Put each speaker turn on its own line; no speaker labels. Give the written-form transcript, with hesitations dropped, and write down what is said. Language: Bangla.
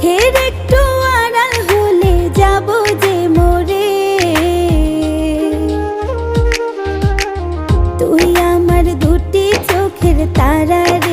চোখের একটু আড়াল হলে যাব যে মরে। তুই আমার দুটি চোখের তারা রে।